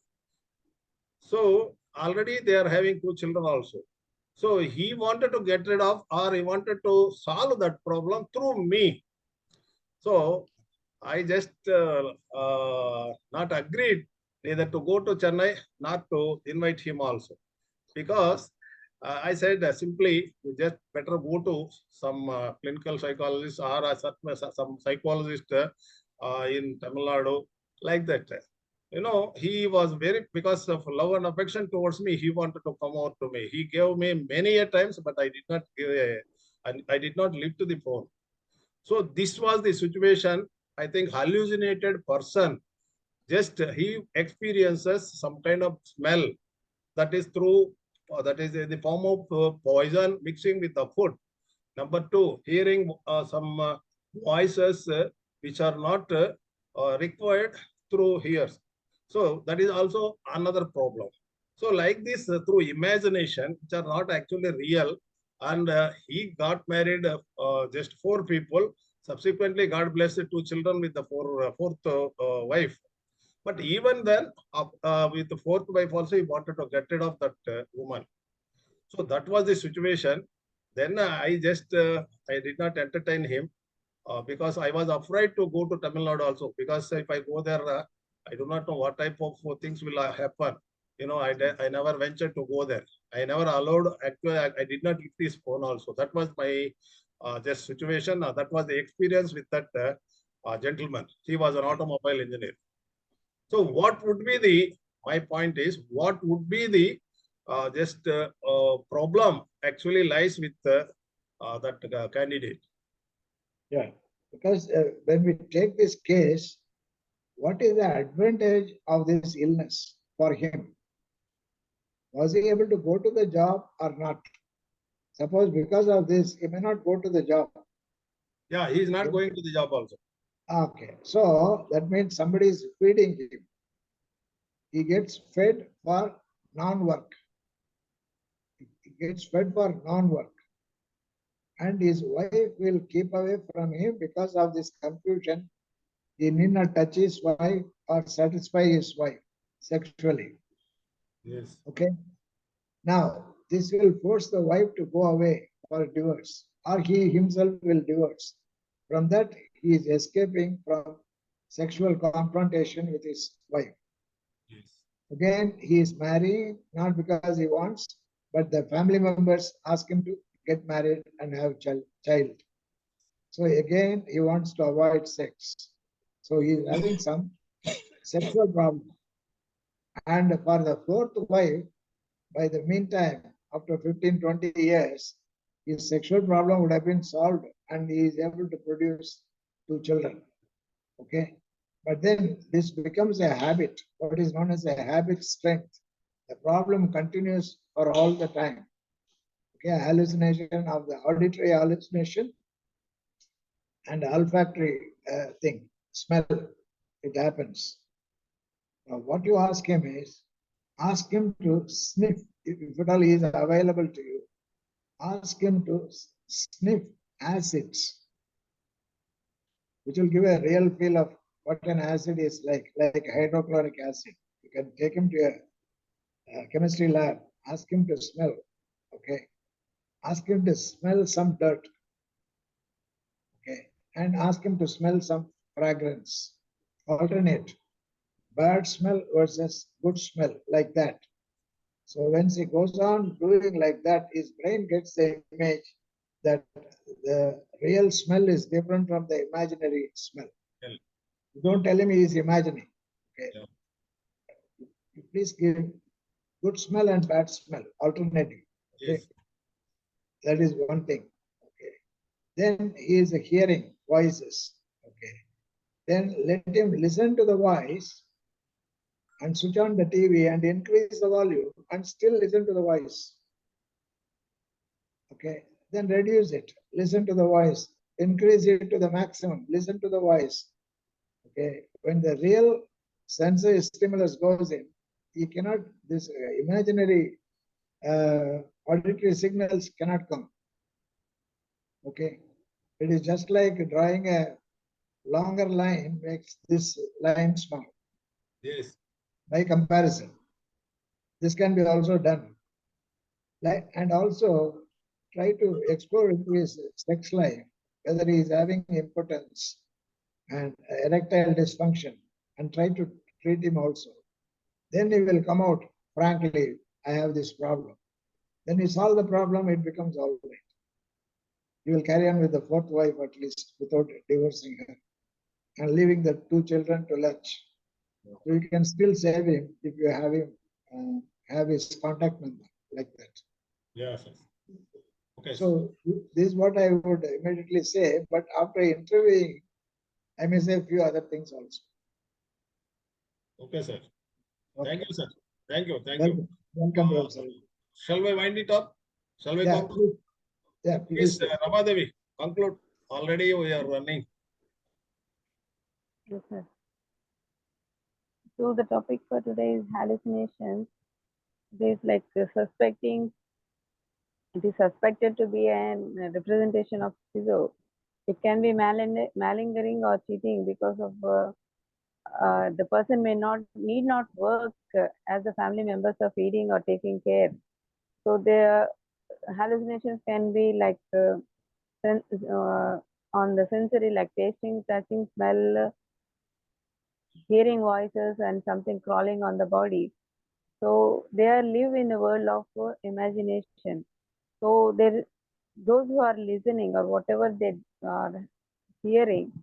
So already they are having 2 children also. So he wanted to get rid of, or he wanted to solve that problem through me. So I just not agreed neither to go to Chennai, not to invite him also. Because I said simply, you just better go to some clinical psychologist or some psychologist in Tamil Nadu, like that. He was because of love and affection towards me, he wanted to come out to me. He gave me many a times, but I did not I did not lift the phone. So this was the situation. I think hallucinated person, just he experiences some kind of smell that is that is in the form of poison mixing with the food. Number two, hearing some voices which are not required through ears. So that is also another problem. So like this, through imagination, which are not actually real, and he got married just 4 people. Subsequently, God blessed 2 children with the fourth wife. But even then, with the fourth wife also, he wanted to get rid of that woman. So that was the situation. Then I did not entertain him because I was afraid to go to Tamil Nadu also. Because if I go there, I do not know what type of things will happen. I never ventured to go there. I never allowed, actually, I did not lift his phone also. That was my just situation. That was the experience with that gentleman. He was an automobile engineer. So what would be my point is, what would be the problem actually lies with that candidate. Yeah, because when we take this case, what is the advantage of this illness for him? Was he able to go to the job or not? Suppose because of this, he may not go to the job. Yeah, he is not going to the job also. Okay, so that means somebody is feeding him. He gets fed for non-work. He gets fed for non-work. And his wife will keep away from him because of this confusion. He need not touch his wife or satisfy his wife sexually. Yes. Okay. Now, this will force the wife to go away for divorce, or he himself will divorce. From that, he is escaping from sexual confrontation with his wife. Yes. Again, he is marrying not because he wants, but the family members ask him to get married and have child. So again, he wants to avoid sex. So he is having some sexual problem. And for the fourth wife, by the meantime, after 15, 20 years, his sexual problem would have been solved and he is able to produce 2 children. Okay. But then this becomes a habit, what is known as a habit strength. The problem continues for all the time. Okay, hallucination of the auditory hallucination and olfactory thing, smell, it happens. Now, what you ask him is, ask him to sniff, if at all he is available to you, ask him to sniff acids, which will give a real feel of what an acid is like hydrochloric acid. You can take him to a chemistry lab, ask him to smell, okay? Ask him to smell some dirt, okay? And ask him to smell some fragrance. Alternate, bad smell versus good smell, like that. So when he goes on doing like that, his brain gets the image that the real smell is different from the imaginary smell. Yeah. You don't tell him he is imagining. Okay. Yeah. You please give good smell and bad smell, alternative. Okay. Yes. That is one thing. Okay. Then he is hearing voices. Okay. Then let him listen to the voice and switch on the TV and increase the volume and still listen to the voice. Okay. Then reduce it, listen to the voice, increase it to the maximum, listen to the voice. Okay. When the real sensory stimulus goes in, he cannot, this imaginary auditory signals cannot come. Okay. It is just like drawing a longer line makes this line small. Yes. By comparison, this can be also done. And also try to explore into his sex life, whether he is having impotence and erectile dysfunction, and try to treat him also. Then he will come out, frankly, I have this problem. Then you solve the problem, it becomes all right. You will carry on with the fourth wife at least without divorcing her and leaving the 2 children to lunch. So you can still save him if you have him, have his contact number like that. Yes. Okay. So this is what I would immediately say, but after interviewing, I may say a few other things also. Okay, sir. Okay. Thank you, sir. Thank you. Thank Welcome, you. welcome, Professor. Shall we wind it up? Shall we Yeah, conclude? please. Please, Ramadevi, conclude. Already we are running. Yes, sir. So the topic for today is hallucinations. It is like suspecting. It is suspected to be a representation of schizo. It can be malingering or cheating because of the person may not need not work as the family members are feeding or taking care. So the hallucinations can be like on the sensory, like tasting, touching, smell, hearing voices, and something crawling on the body. So they are live in a world of imagination. So there, those who are listening or whatever they are hearing,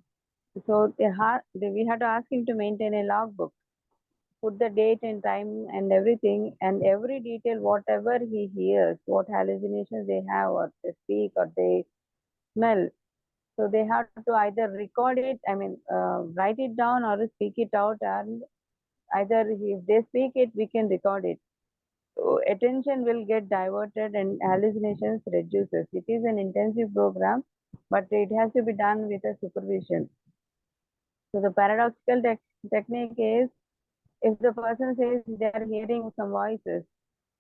so we have to ask him to maintain a logbook, put the date and time and everything, and every detail, whatever he hears, what hallucinations they have, or they speak, or they smell. So they have to either record it, write it down, or speak it out, and either if they speak it, we can record it. So attention will get diverted and hallucinations reduces. It is an intensive program, but it has to be done with a supervision. So the paradoxical technique is, if the person says they are hearing some voices,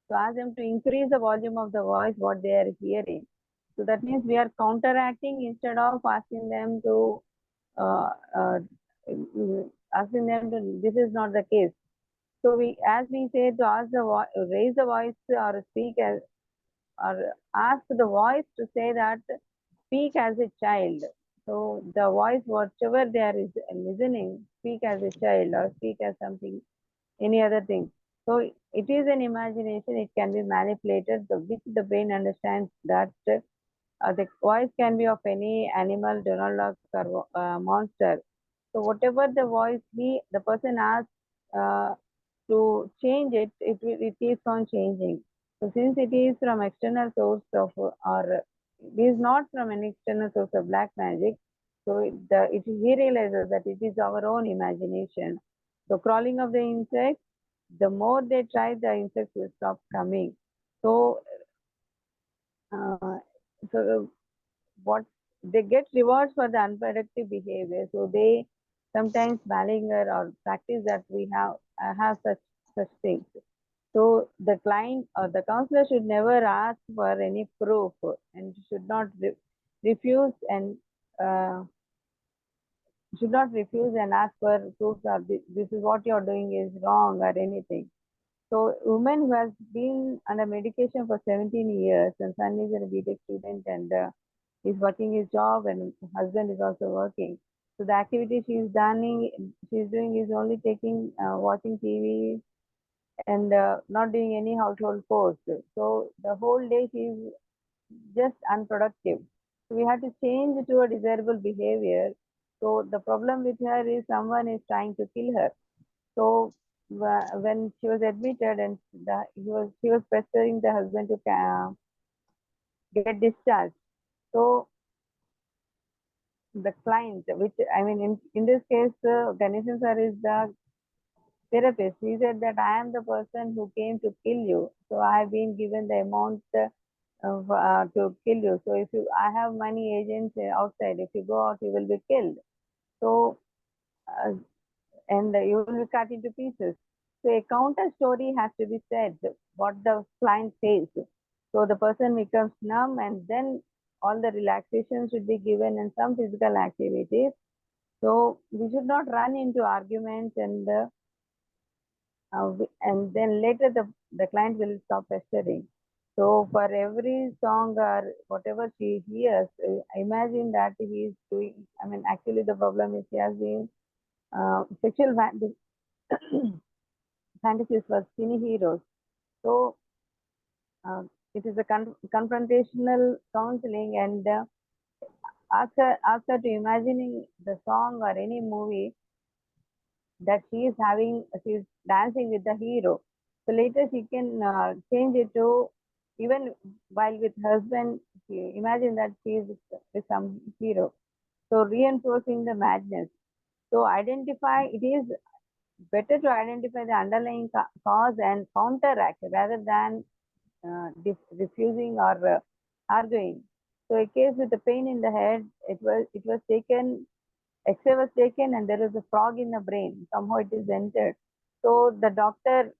so ask them to increase the volume of the voice what they are hearing. So that means we are counteracting instead of asking them to uh, uh, asking them to, this is not the case. So as we say, to ask the raise the voice or speak as, or ask the voice to say that speak as a child. So the voice, whatever they are listening, speak as a child or speak as something, any other thing. So it is an imagination, it can be manipulated, which the brain understands that the voice can be of any animal, donald or monster. So whatever the voice the person asks to change it, it keeps on changing. So since it is from external source of, or it is not from an external source of black magic, so he realizes that it is our own imagination. So crawling of the insects, the more they try, the insects will stop coming. So, uh, so what they get rewards for the unproductive behavior. So they sometimes malinger or practice that we have such things. So the client or the counselor should never ask for any proof and should not refuse and uh, should not refuse and ask for proofs or this is what you're doing is wrong or anything. So woman who has been under medication for 17 years and son is a BTech student and he's working his job and husband is also working. So the activity she's doing is only taking, watching TV and not doing any household chores. So the whole day she's just unproductive. So we have to change to a desirable behavior. So the problem with her is someone is trying to kill her. So when she was admitted and he was pestering the husband to get discharged. So the client, which I mean in this case, Ganeshan sir is the therapist. He said that I am the person who came to kill you. So I have been given the amount to kill you. So if I have money agents outside. If you go out, you will be killed. So uh, and you will be cut into pieces. So a counter story has to be said, what the client says. So the person becomes numb and then all the relaxation should be given and some physical activities. So we should not run into arguments and then later the client will stop pestering. So for every song or whatever she hears, imagine that he is doing, I mean, actually the problem is he has been sexual fantasies for skinny heroes. So uh, it is a confrontational counseling and ask her to imagining the song or any movie that she is dancing with the hero. So later she can change it to, even while with husband, imagine that she is with some hero. So reinforcing the madness. So it is better to identify the underlying cause and counteract rather than refusing or arguing. So a case with the pain in the head, it was taken, X-ray was taken and there is a frog in the brain. Somehow it is entered. So the doctor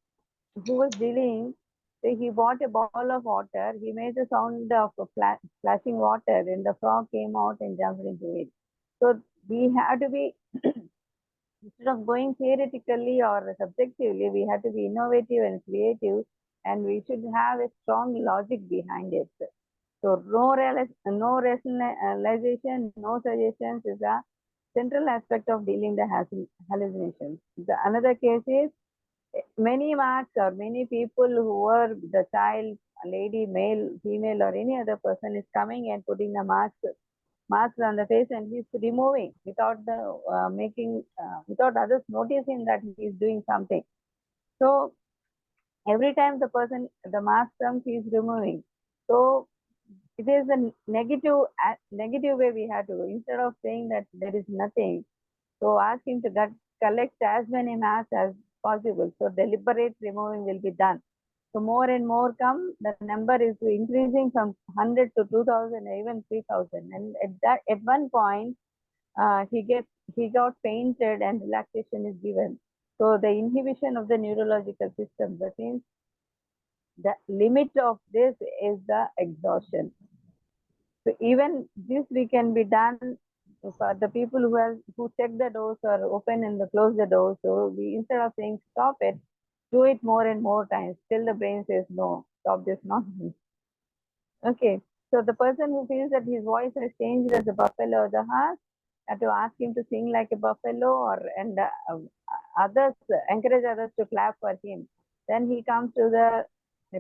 who was dealing, so he bought a ball of water. He made the sound of splashing water and the frog came out and jumped into it. So we have to be, instead of going theoretically or subjectively, we have to be innovative and creative and we should have a strong logic behind it. So no rationalization, no suggestions is a central aspect of dealing the hallucinations. Another case is many marks or many people who were the child, lady, male, female, or any other person is coming and putting the masks on the face and he's removing without the without others noticing that he is doing something. So every time the mask comes, he is removing. So it is a negative way we have to, instead of saying that there is nothing, so ask him to collect as many masks as possible. So deliberate removing will be done. So more and more come, the number is increasing from 100 to 2000, even 3000. And at one point, he got fainted and relaxation is given. So the inhibition of the neurological system, that means the limit of this is the exhaustion. So even this we can be done for the people who check the doors or open and close the doors. So we, instead of saying stop it, do it more and more times till the brain says no, stop this nonsense. Okay, so the person who feels that his voice has changed as a buffalo or the horse, have to ask him to sing like a buffalo, or others, encourage others to clap for him. Then he comes to the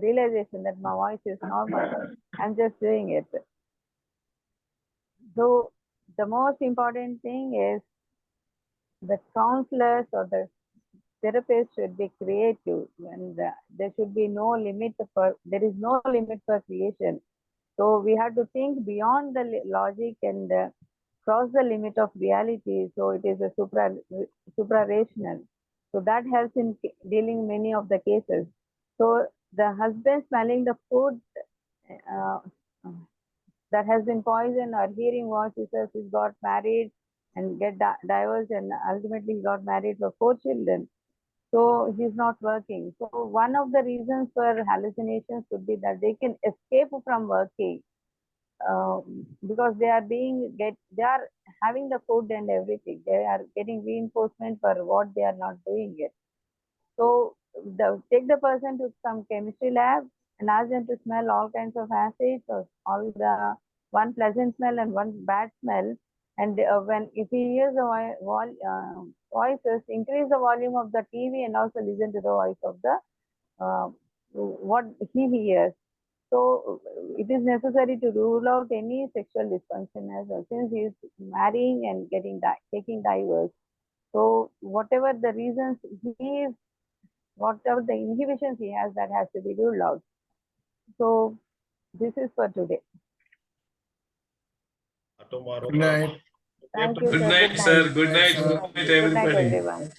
realization that my voice is normal. I'm just doing it. So the most important thing is the counselors or the therapists should be creative, and there should be no limit there is no limit for creation. So we have to think beyond the logic and cross the limit of reality. So it is a supra-rational. So that helps in dealing many of the cases. So the husband smelling the food uh, that has been poisoned, or hearing voices, he got married and get divorced, and ultimately he got married for 4 children. So he's not working. So one of the reasons for hallucinations could be that they can escape from working because they are having the food and everything. They are getting reinforcement for what they are not doing it. So take the person to some chemistry lab and ask them to smell all kinds of acids, or all the one pleasant smell and one bad smell. And if he hears the voices, increase the volume of the TV and also listen to the voice of the what he hears. So it is necessary to rule out any sexual dysfunction as well, since he is marrying and taking divorce. So whatever the reasons he is, whatever the inhibitions he has, that has to be ruled out. So this is for today. Tomorrow. Good night. Thank you, Good sir. night, sir. Good night. Good night, Good night, everybody. everyone.